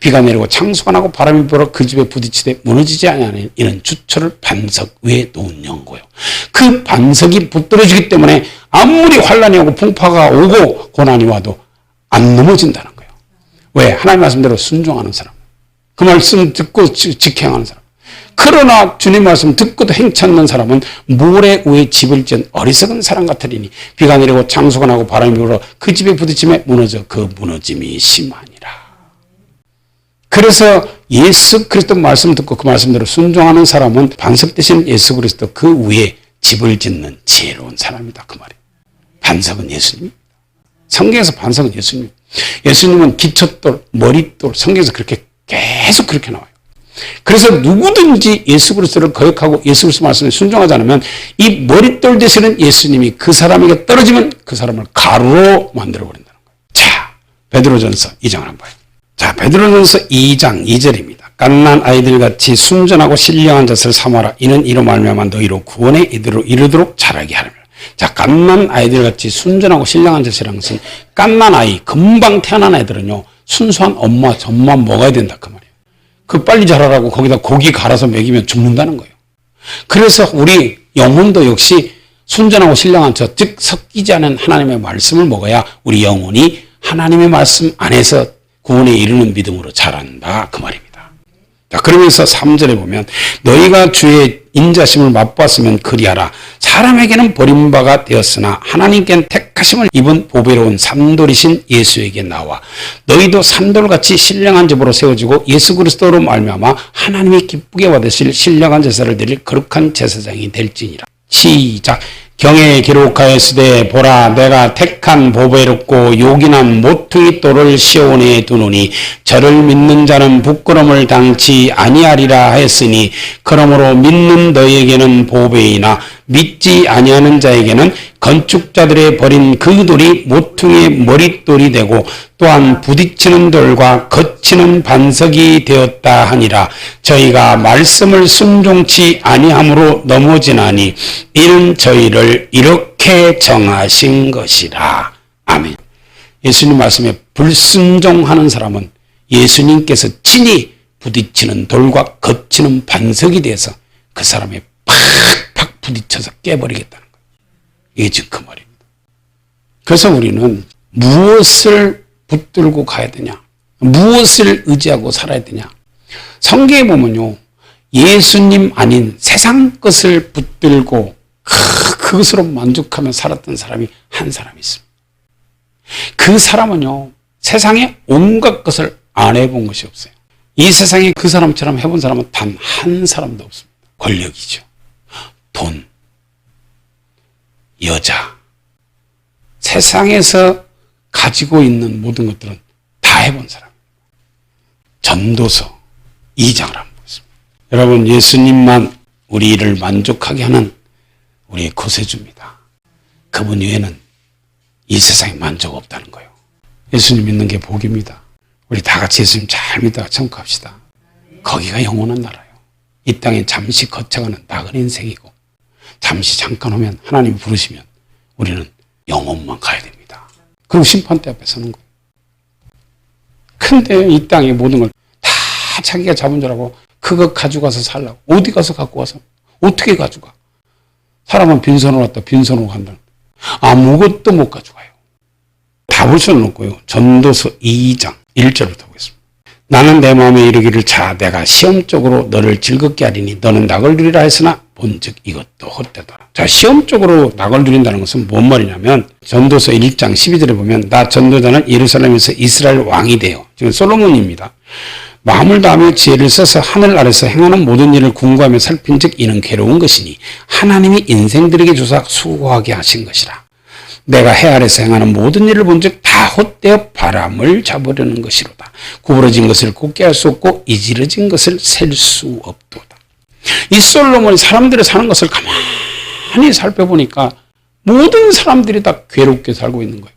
비가 내리고 창수가 나고 바람이 불어 그 집에 부딪히되 무너지지 아니하는 이는 주철을 반석 위에 놓은 연고요. 그 반석이 붙들어지기 때문에 아무리 환란이 오고 풍파가 오고 고난이 와도 안 넘어진다는 거예요. 왜? 하나님 말씀대로 순종하는 사람. 그 말씀 듣고 지켜 행하는 사람. 그러나 주님 말씀 듣고도 행치 않는 사람은 모래 위에 집을 지은 어리석은 사람 같으리니 비가 내리고 창수가 나고 바람이 불어 그 집에 부딪히며 무너져 그 무너짐이 심하니라. 그래서 예수 그리스도 말씀 듣고 그 말씀대로 순종하는 사람은 반석 대신 예수 그리스도 그 위에 집을 짓는 지혜로운 사람이다 그 말이에요. 반석은 예수님입니다. 성경에서 반석은 예수님. 예수님은 기초돌, 머릿돌, 성경에서 그렇게 계속 그렇게 나와요. 그래서 누구든지 예수 그리스도를 거역하고 예수 그리스도 말씀에 순종하지 않으면 이 머릿돌 되시는 예수님이 그 사람에게 떨어지면 그 사람을 가루로 만들어버린다는 거예요. 자, 베드로전서 2장을 한번 봐요. 자, 베드로전서 2장 2절입니다. 갓난 아이들같이 순전하고 신령한 자세를 삼아라. 이는 이로 말미암아 너희로 구원에 이르도록 자라게 하리라. 자, 갓난 아이들같이 순전하고 신령한 자세라는 것은 갓난 아이, 금방 태어난 애들은요 순수한 엄마 젖만 먹어야 된다 그 말이에요. 그 빨리 자라라고 거기다 고기 갈아서 먹이면 죽는다는 거예요. 그래서 우리 영혼도 역시 순전하고 신령한 자, 즉 섞이지 않은 하나님의 말씀을 먹어야 우리 영혼이 하나님의 말씀 안에서 구원에 이르는 믿음으로 자란다 그 말입니다. 자, 그러면서 3절에 보면 너희가 주의 인자심을 맛보았으면 그리하라. 사람에게는 버림바가 되었으나 하나님께는 택하심을 입은 보배로운 산돌이신 예수에게 나와 너희도 산돌같이 신령한 집으로 세워지고 예수 그리스도로 말미암아 하나님이 기쁘게 받으실 신령한 제사를 드릴 거룩한 제사장이 될지니라. 시작. 경에 기록하였으되 보라 내가 택한 보배롭고 요긴한 모퉁이 돌을 시온에 두노니 저를 믿는 자는 부끄러움을 당치 아니하리라 하였으니 그러므로 믿는 너희에게는 보배이나 믿지 아니하는 자에게는 건축자들의 버린 그 돌이 모퉁이의 머릿돌이 되고 또한 부딪히는 돌과 거치는 반석이 되었다 하니라. 저희가 말씀을 순종치 아니함으로 넘어지나니 이는 저희를 이렇게 정하신 것이라. 아멘. 예수님 말씀에 불순종하는 사람은 예수님께서 친히 부딪히는 돌과 거치는 반석이 되어서 그 사람의 팍팍 부딪혀서 깨버리겠다는 거예요. 이게 지금 그 말입니다. 그래서 우리는 무엇을 붙들고 가야 되냐? 무엇을 의지하고 살아야 되냐? 성경에 보면요. 예수님 아닌 세상 것을 붙들고 그것으로 만족하며 살았던 사람이 한 사람이 있습니다. 그 사람은요. 세상에 온갖 것을 안 해본 것이 없어요. 이 세상에 그 사람처럼 해본 사람은 단 한 사람도 없습니다. 권력이죠. 돈, 여자, 세상에서 가지고 있는 모든 것들은 다 해본 사람. 전도서 2장을 한번 보겠습니다. 여러분, 예수님만 우리를 만족하게 하는 우리의 구세주입니다. 그분 외에는 이 세상에 만족 없다는 거예요. 예수님 믿는 게 복입니다. 우리 다 같이 예수님 잘 믿다가 천국합시다. 거기가 영원한 나라예요. 이 땅에 잠시 거쳐가는 나그네 인생이고 잠시 잠깐 오면 하나님이 부르시면 우리는 영원만 가야 됩니다. 그리고 심판대 앞에 서는 거예요. 근데 이 땅의 모든 걸 다 자기가 잡은 줄 알고 그거 가져가서 살라고. 어디 가서 갖고 와서? 어떻게 가져가? 사람은 빈손으로 왔다 빈손으로 간다. 아무것도 못 가져가요. 다 볼 수는 없고요. 전도서 2장 1절부터 보겠습니다. 나는 내 마음에 이르기를 자 내가 시험적으로 너를 즐겁게 하리니 너는 낙을 누리라 했으나 본즉 이것도 헛되더라. 자, 시험적으로 낙을 누린다는 것은 뭔 말이냐면 전도서 1장 12절에 보면 나 전도자는 예루살렘에서 이스라엘 왕이 되어 지금 솔로몬입니다. 마음을 다하며 지혜를 써서 하늘 아래서 행하는 모든 일을 궁구하며 살핀즉 이는 괴로운 것이니 하나님이 인생들에게 주사 수고하게 하신 것이라. 내가 해 아래서 행하는 모든 일을 본즉 다 헛되어 바람을 잡으려는 것이로다. 구부러진 것을 곱게 할 수 없고 이지러진 것을 셀 수 없도다. 이 솔로몬이 사람들이 사는 것을 가만히 살펴보니까 모든 사람들이 다 괴롭게 살고 있는 거예요.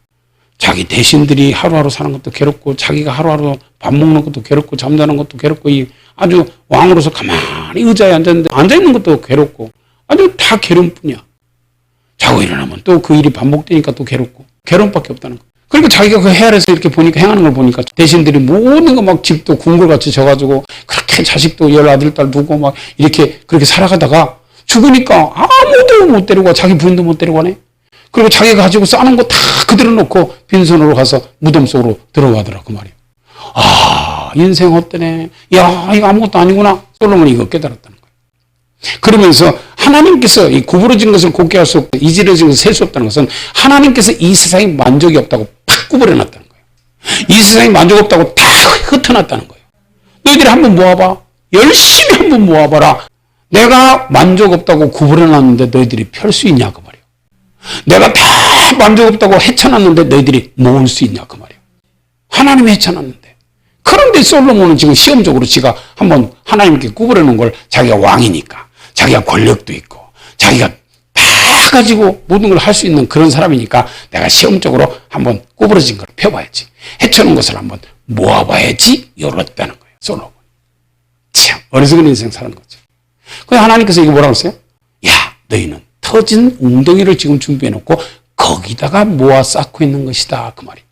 자기 대신들이 하루하루 사는 것도 괴롭고 자기가 하루하루 밥 먹는 것도 괴롭고 잠자는 것도 괴롭고 아주 왕으로서 가만히 의자에 앉았는데 앉아있는 것도 괴롭고 아주 다 괴로움뿐이야. 자고 일어나면 또 그 일이 반복되니까 또 괴롭고 괴로움밖에 없다는 거. 그러니까 자기가 그 해아래서 이렇게 보니까 행하는 걸 보니까 대신들이 모든 거 막 집도 궁궐같이 져가지고 그렇게 자식도 10아들 두고 막 이렇게 그렇게 살아가다가 죽으니까 아무도 못 데리고 와. 자기 부인도 못 데리고 가네. 그리고 자기가 가지고 싸는 거 다 그대로 놓고 빈손으로 가서 무덤 속으로 들어가더라 그 말이에요. 아 인생 헛되네. 야 이거 아무것도 아니구나. 솔로몬이 이거 깨달았다는 거예요. 그러면서 하나님께서 이 구부러진 것을 곱게 할 수 없고 이지러진 것을 셀 수 없다는 것은 하나님께서 이 세상에 만족이 없다고 팍 구부려놨다는 거예요. 이 세상에 만족 없다고 다 흩어놨다는 거예요. 너희들이 한번 모아봐. 열심히 한번 모아봐라. 내가 만족 없다고 구부려놨는데 너희들이 펼 수 있냐 그 말이에요. 내가 다 만족 없다고 헤쳐놨는데 너희들이 모을 수 있냐 그 말이에요. 하나님이 헤쳐놨는데. 그런데 솔로몬은 지금 시험적으로 지가 한번 하나님께 구부려놓은 걸 자기가 왕이니까 자기가 권력도 있고 자기가 다 가지고 모든 걸 할 수 있는 그런 사람이니까 내가 시험적으로 한번 구부러진 걸 펴봐야지. 헤쳐놓은 것을 한번 모아봐야지 열었다는 거예요. 솔로몬. 참 어리석은 인생 사는 거죠. 그래서 하나님께서 이거 뭐라고 했어요? 야 너희는 터진 웅덩이를 지금 준비해놓고 거기다가 모아 쌓고 있는 것이다 그 말이에요.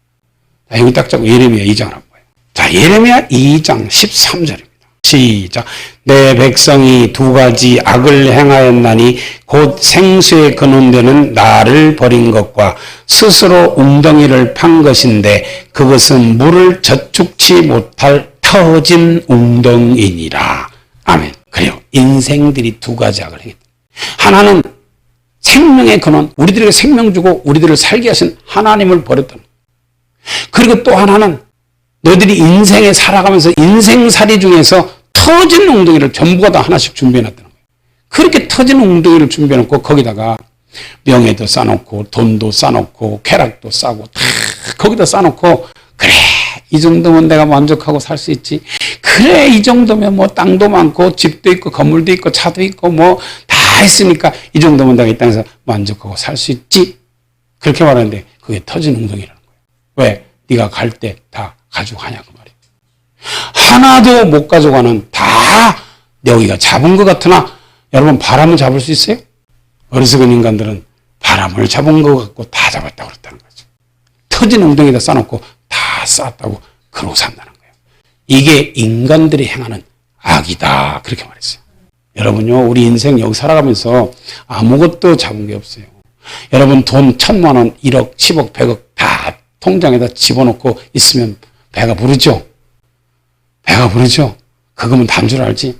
자, 여기 딱 잡고 예레미야 2장을 한번 봐요. 자 예레미야 2장 13절입니다. 시작. 내 백성이 두 가지 악을 행하였나니 곧 생수에 근원되는 나를 버린 것과 스스로 웅덩이를 판 것인데 그것은 물을 저축치 못할 터진 웅덩이니라. 아멘. 그래요. 인생들이 두 가지 악을 행했다. 하나는 생명의 근원, 우리들에게 생명 주고 우리들을 살게 하신 하나님을 버렸다. 그리고 또 하나는 너희들이 인생에 살아가면서 인생살이 중에서 터진 웅덩이를 전부가 다 하나씩 준비해놨다는 거예요. 그렇게 터진 웅덩이를 준비해놓고 거기다가 명예도 쌓아놓고 돈도 쌓아놓고 쾌락도 싸고 다 거기다 쌓아놓고 그래 이 정도면 내가 만족하고 살 수 있지. 그래 이 정도면 뭐 땅도 많고 집도 있고 건물도 있고 차도 있고 뭐 다 있으니까 이 정도면 내가 이 땅에서 만족하고 살 수 있지. 그렇게 말하는데 그게 터진 웅덩이라는 거예요. 왜? 네가 갈 때 다 가지고 가냐 그 말이에요. 하나도 못 가져가는 다 여기가 잡은 것 같으나 여러분 바람을 잡을 수 있어요? 어리석은 인간들은 바람을 잡은 것 같고 다 잡았다고 그랬다는 거죠. 터진 웅덩이에다 쌓아놓고 다 쌓았다고 그러고 산다는 거예요. 이게 인간들이 행하는 악이다 그렇게 말했어요. 여러분요 우리 인생 여기 살아가면서 아무것도 잡은 게 없어요. 여러분 돈 1000만 원 1억 10억 100억 다 통장에다 집어넣고 있으면 배가 부르죠. 배가 부르죠. 그거면 단 줄 알지.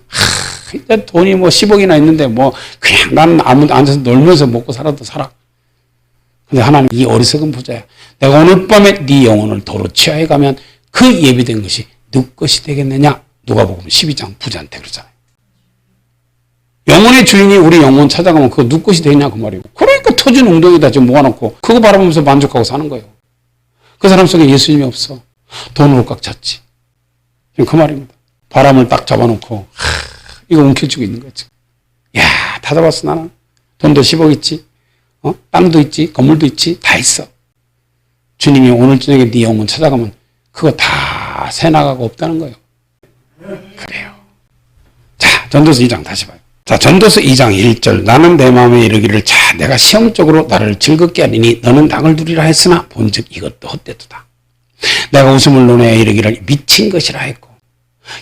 일단 돈이 뭐 10억이나 있는데 뭐 그냥 나는 아무 앉아서 놀면서 먹고 살아도 살아. 근데 하나님 이 어리석은 부자야. 내가 오늘 밤에 네 영혼을 도로 취하에 가면 그 예비된 것이 네 것이 되겠느냐. 누가복음 12장 부자한테 그러잖아요. 영혼의 주인이 우리 영혼 찾아가면 그거 누 것이 되냐 그 말이고. 그러니까 터진 웅덩이다 지금 모아놓고 그거 바라보면서 만족하고 사는 거예요. 그 사람 속에 예수님이 없어. 돈으로 꽉 찼지. 그 말입니다. 바람을 딱 잡아놓고 이거 움켜쥐고 있는 거지. 야, 다 잡았어 나는. 돈도 10억 있지. 땅도 있지. 건물도 있지. 다 있어. 주님이 오늘 저녁에 네 영혼 찾아가면 그거 다 새나가고 없다는 거예요. 그래요. 자, 전도서 2장 다시 봐요. 자, 전도서 2장 1절. 나는 내 마음에 이르기를 자, 내가 시험적으로 나를 즐겁게 하리니 너는 낙을 누리라 했으나 본즉 이것도 헛되도다. 내가 웃음을 논해 이르기를 미친 것이라 했고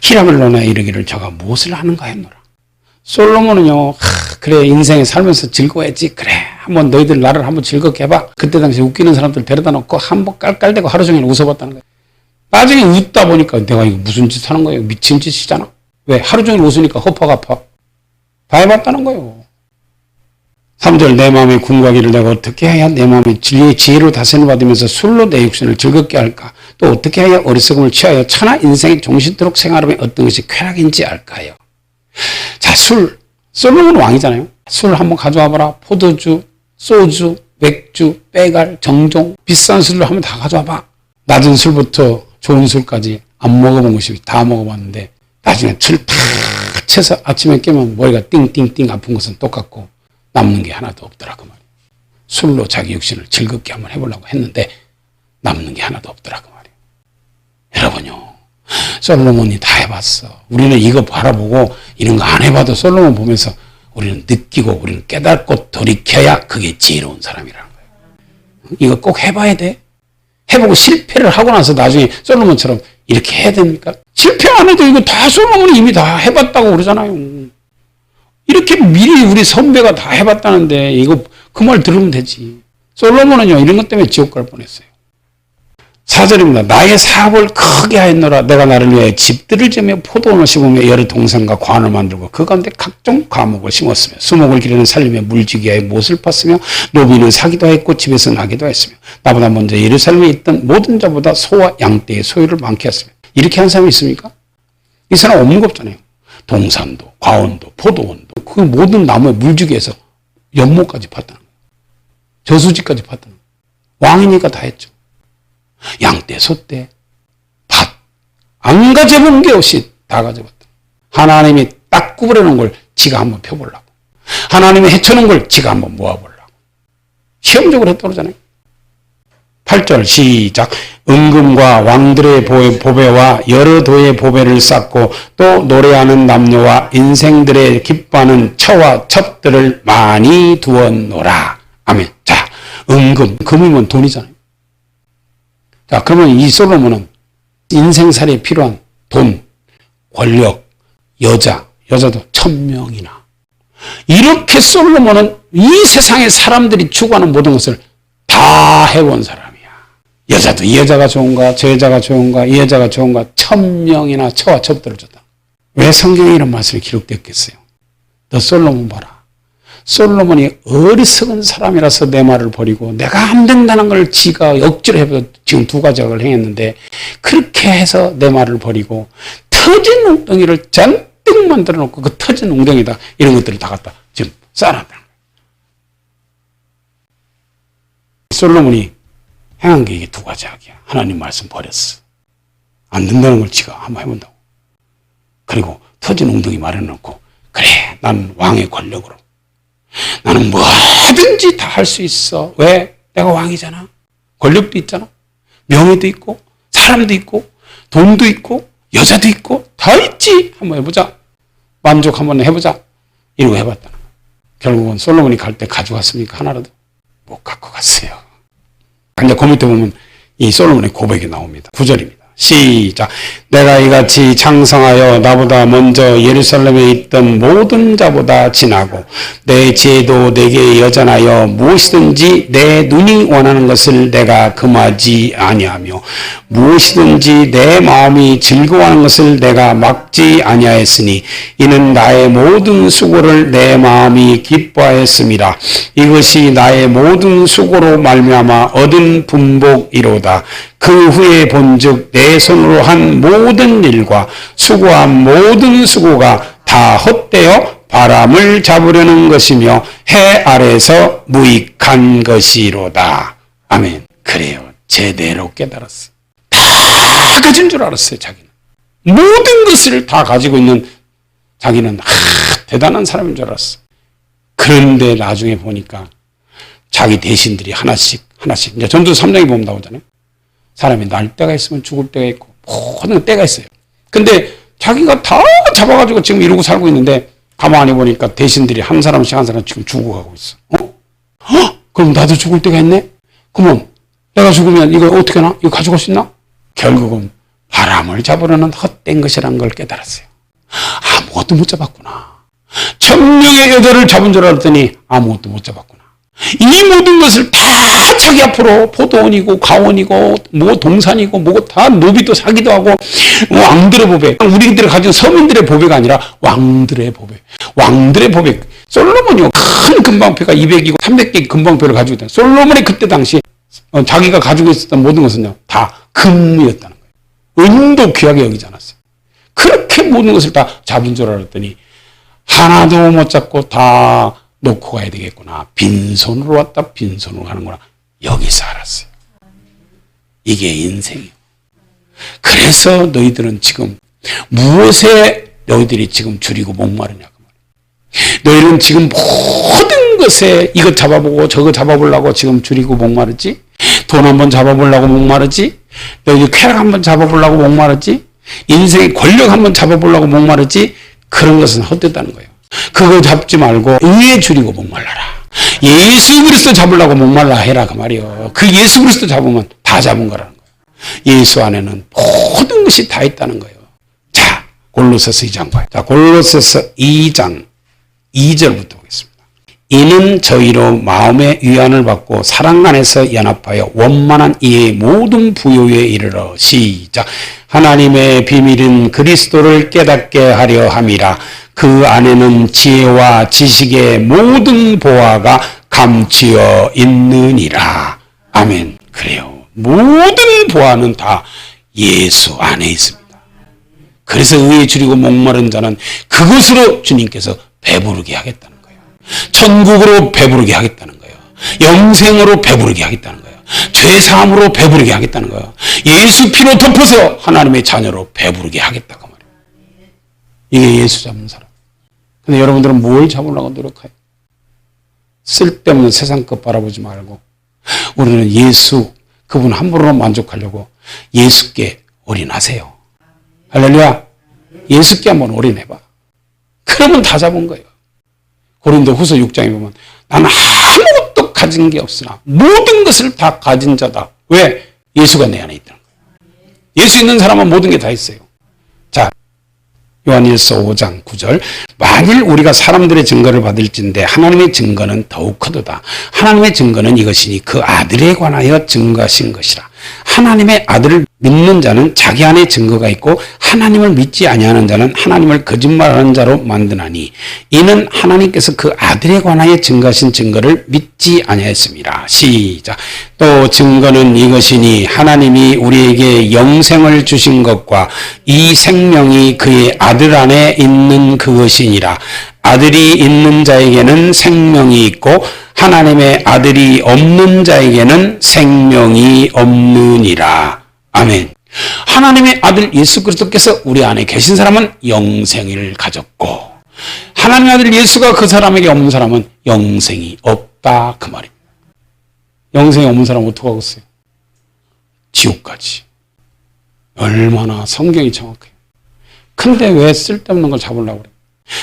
히람을 논하여 이르기를 저가 무엇을 하는가 했노라. 솔로몬은요, 그래 인생에 살면서 즐거워했지. 그래 한번 너희들 나를 한번 즐겁게 해봐. 그때 당시 웃기는 사람들 데려다 놓고 한번 깔깔대고 하루 종일 웃어봤다는 거예요. 나중에 웃다 보니까 내가 이거 무슨 짓 하는 거예요. 미친 짓이잖아. 왜? 하루 종일 웃으니까 허파가 아파. 다 해봤다는 거예요. 3절 내 마음의 궁과기를 내가 어떻게 해야 내 마음의 진리의 지혜로 다스림을 받으면서 술로 내 육신을 즐겁게 할까? 또 어떻게 해야 어리석음을 취하여 천하 인생의 종신토록 생활하면 어떤 것이 쾌락인지 알까요? 자, 술. 솔로몬 왕이잖아요. 술 한번 가져와봐라. 포도주, 소주, 맥주, 빼갈, 정종, 비싼 술을 한번 다 가져와봐. 낮은 술부터 좋은 술까지 안 먹어본 것이 다 먹어봤는데 나중에 술 다 채서 아침에 깨면 머리가 띵띵띵 아픈 것은 똑같고 남는 게 하나도 없더라 그 말이에요. 술로 자기 육신을 즐겁게 한번 해보려고 했는데 남는 게 하나도 없더라 그 말이에요. 여러분요, 솔로몬이 다 해봤어. 우리는 이거 바라보고 이런 거 안 해봐도 솔로몬 보면서 우리는 느끼고 우리는 깨닫고 돌이켜야 그게 지혜로운 사람이라는 거예요. 이거 꼭 해봐야 돼. 해보고 실패를 하고 나서 나중에 솔로몬처럼 이렇게 해야 됩니까? 실패 안 해도 이거 다 솔로몬이 이미 다 해봤다고 그러잖아요. 이렇게 미리 우리 선배가 다 해봤다는데 이거 그 말 들으면 되지. 솔로몬은요 이런 것 때문에 지옥 갈 뻔했어요. 4절입니다. 나의 사업을 크게 하였노라. 내가 나를 위해 집들을 지으며 포도원을 심으며 여러 동산과 관을 만들고 그 가운데 각종 과목을 심었으며 수목을 기르는 살림에 물지기 하여 못을 팠으며 노비는 사기도 했고 집에서 나기도 했으며 나보다 먼저 예루살렘에 있던 모든 자보다 소와 양떼의 소유를 많게 했으며 이렇게 한 사람이 있습니까? 이 사람 없는 거 없잖아요. 동산도 과원도 포도원도 그 모든 나무에 물지기해서 연못까지 팠다는 거예요. 저수지까지 팠다는 거예요. 왕이니까 다 했죠. 양떼, 소떼, 밭, 안 가져본 게 없이 다 가져봤다. 하나님이 딱 구부려놓은 걸 지가 한번 펴보려고. 하나님이 헤쳐놓은 걸 지가 한번 모아보려고. 시험적으로 했다고 그러잖아요. 8절 시작. 은금과 왕들의 보배와 여러 도의 보배를 쌓고 또 노래하는 남녀와 인생들의 기뻐하는 처와 첩들을 많이 두었노라. 아멘. 자, 은금, 금이면 돈이잖아요. 자, 그러면 이 솔로몬은 인생살이에 필요한 돈, 권력, 여자도 1000명이나. 이렇게 솔로몬은 이 세상의 사람들이 추구하는 모든 것을 다 해본 사람이야. 여자도 이 여자가 좋은가, 저 여자가 좋은가, 이 여자가 좋은가, 1000명이나 처와 첩들을 줬다. 왜 성경에 이런 말씀이 기록됐겠어요? 너 솔로몬 봐라. 솔로몬이 어리석은 사람이라서 내 말을 버리고 내가 안 된다는 걸 지가 억지로 해서 지금 두 가지를 행했는데 그렇게 해서 내 말을 버리고 터진 웅덩이를 잔뜩 만들어 놓고 그 터진 웅덩이다 이런 것들을 다 갖다 지금 쌓아놨다는 거예요. 솔로몬이 행한 게 이게 두 가지 악이야. 하나님 말씀 버렸어. 안 된다는 걸 지가 한번 해본다고. 그리고 터진 웅덩이 마련해놓고 그래 난 왕의 권력으로 나는 뭐든지 다 할 수 있어. 왜? 내가 왕이잖아. 권력도 있잖아. 명예도 있고 사람도 있고 돈도 있고 여자도 있고 다 있지. 한번 해보자. 만족 한번 해보자. 이러고 해봤다. 결국은 솔로몬이 갈 때 가져갔습니까? 하나라도? 못 갖고 갔어요. 근데 그 밑에 보면 이 솔로몬의 고백이 나옵니다. 9절입니다. 시작. 내가 이같이 창성하여 나보다 먼저 예루살렘에 있던 모든 자보다 지나고 내 지혜도 내게 여전하여 무엇이든지 내 눈이 원하는 것을 내가 금하지 아니하며 무엇이든지 내 마음이 즐거워하는 것을 내가 막지 아니하였으니 이는 나의 모든 수고를 내 마음이 기뻐하였음이라. 이것이 나의 모든 수고로 말미암아 얻은 분복이로다. 그 후에 본즉 내 손으로 한 모든 일과 수고한 모든 수고가 다 헛되어 바람을 잡으려는 것이며 해 아래서 무익한 것이로다. 아멘. 그래요. 제대로 깨달았어. 다 가진 줄 알았어요. 자기는. 모든 것을 다 가지고 있는 자기는 대단한 사람인 줄 알았어. 그런데 나중에 보니까 자기 대신들이 하나씩 이제 전도 3장에 보면 나오잖아요. 사람이 날 때가 있으면 죽을 때가 있고 모든 때가 있어요. 근데 자기가 다 잡아가지고 지금 이러고 살고 있는데 가만히 보니까 대신들이 한 사람씩 지금 죽어가고 있어. 그럼 나도 죽을 때가 있네? 그러면 내가 죽으면 이거 어떻게 하나? 이거 가져갈 수 있나? 결국은 사람을 잡으려는 헛된 것이라는 걸 깨달았어요. 아무것도 못 잡았구나. 1000명의 여자를 잡은 줄 알았더니 아무것도 못 잡았구나. 이 모든 것을 다 자기 앞으로 포도원이고 가원이고 뭐 동산이고 뭐고 다 노비도 사기도 하고 왕들의 보배, 우리들이 가진 서민들의 보배가 아니라 왕들의 보배. 왕들의 보배. 솔로몬이 큰 금방패가 200이고 300개의 금방패를 가지고 있다. 솔로몬이 그때 당시 자기가 가지고 있었던 모든 것은요 다 금이었다는 거예요. 은도 귀하게 여기지 않았어요. 그렇게 모든 것을 다 잡은 줄 알았더니 하나도 못 잡고 다 놓고 가야 되겠구나. 빈손으로 왔다 빈손으로 가는구나. 여기서 알았어요. 이게 인생이에요. 그래서 너희들은 지금 무엇에 너희들이 지금 줄이고 목마르냐 그 말이에요. 너희는 지금 모든 것에 이것 잡아보고 저거 잡아보려고 지금 줄이고 목마르지? 돈 한번 잡아보려고 목마르지? 너희들 쾌락 한번 잡아보려고 목마르지? 인생의 권력 한번 잡아보려고 목마르지? 그런 것은 헛되다는 거예요. 그거 잡지 말고 의에 줄이고 목말라라. 예수 그리스도 잡으려고 목말라 해라 그 말이에요. 그 예수 그리스도 잡으면 다 잡은 거라는 거예요. 예수 안에는 모든 것이 다 있다는 거예요. 자, 골로새서 2장 봐요. 자, 골로새서 2장 2절부터 보겠습니다. 이는 저희로 마음의 위안을 받고 사랑 안에서 연합하여 원만한 이의 모든 부요에 이르러 시작. 하나님의 비밀은 그리스도를 깨닫게 하려 함이라. 그 안에는 지혜와 지식의 모든 보화가 감추어 있느니라. 아멘. 그래요. 모든 보화는 다 예수 안에 있습니다. 그래서 의에 줄이고 목마른 자는 그것으로 주님께서 배부르게 하겠다는 거예요. 천국으로 배부르게 하겠다는 거예요. 영생으로 배부르게 하겠다는 거예요. 죄사함으로 배부르게 하겠다는 거예요. 예수 피로 덮어서 하나님의 자녀로 배부르게 하겠다고 말이에요. 이게 예수 잡는 사람. 근데 여러분들은 뭘 잡으려고 노력해요? 쓸데없는 세상 것 바라보지 말고 우리는 예수 그분 한 분으로 만족하려고 예수께 올인하세요. 할렐루야. 예수께 한번 올인해봐. 그러면 다 잡은 거예요. 고린도후서 6장에 보면 나는 아무것도 가진 게 없으나 모든 것을 다 가진 자다. 왜? 예수가 내 안에 있다는 거예요. 예수 있는 사람은 모든 게 다 있어요. 자, 요한일서 5장 9절. 만일 우리가 사람들의 증거를 받을진대 하나님의 증거는 더욱 크도다. 하나님의 증거는 이것이니 그 아들에 관하여 증거하신 것이라. 하나님의 아들을 믿는 자는 자기 안에 증거가 있고 하나님을 믿지 아니하는 자는 하나님을 거짓말하는 자로 만드나니 이는 하나님께서 그 아들에 관하여 증거하신 증거를 믿지 아니하였습니다. 시작. 또 증거는 이것이니 하나님이 우리에게 영생을 주신 것과 이 생명이 그의 아들 안에 있는 그것이니라. 아들이 있는 자에게는 생명이 있고 하나님의 아들이 없는 자에게는 생명이 없느니라. 아멘. 하나님의 아들 예수 그리스도께서 우리 안에 계신 사람은 영생을 가졌고 하나님의 아들 예수가 그 사람에게 없는 사람은 영생이 없다 그 말입니다. 영생이 없는 사람은 어떻게 하겠어요? 지옥까지. 얼마나 성경이 정확해요. 근데 왜 쓸데없는 걸 잡으려고 그래요?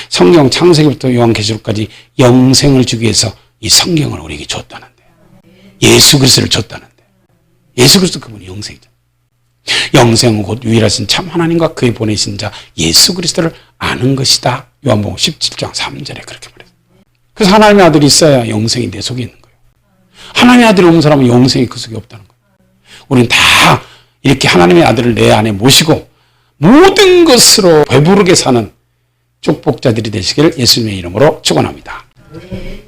성경 창세기부터 요한계시록까지 영생을 주기 위해서 이 성경을 우리에게 줬다는데 예수 그리스도를 줬다는데 예수 그리스도 그분이 영생이잖아요. 영생은 곧 유일하신 참 하나님과 그의 보내신 자 예수 그리스도를 아는 것이다. 요한복음 17장 3절에 그렇게 말해요. 그래서 하나님의 아들이 있어야 영생이 내 속에 있는 거예요. 하나님의 아들이 없는 사람은 영생이 그 속에 없다는 거예요. 우리는 다 이렇게 하나님의 아들을 내 안에 모시고 모든 것으로 배부르게 사는 축복자들이 되시기를 예수님의 이름으로 축원합니다.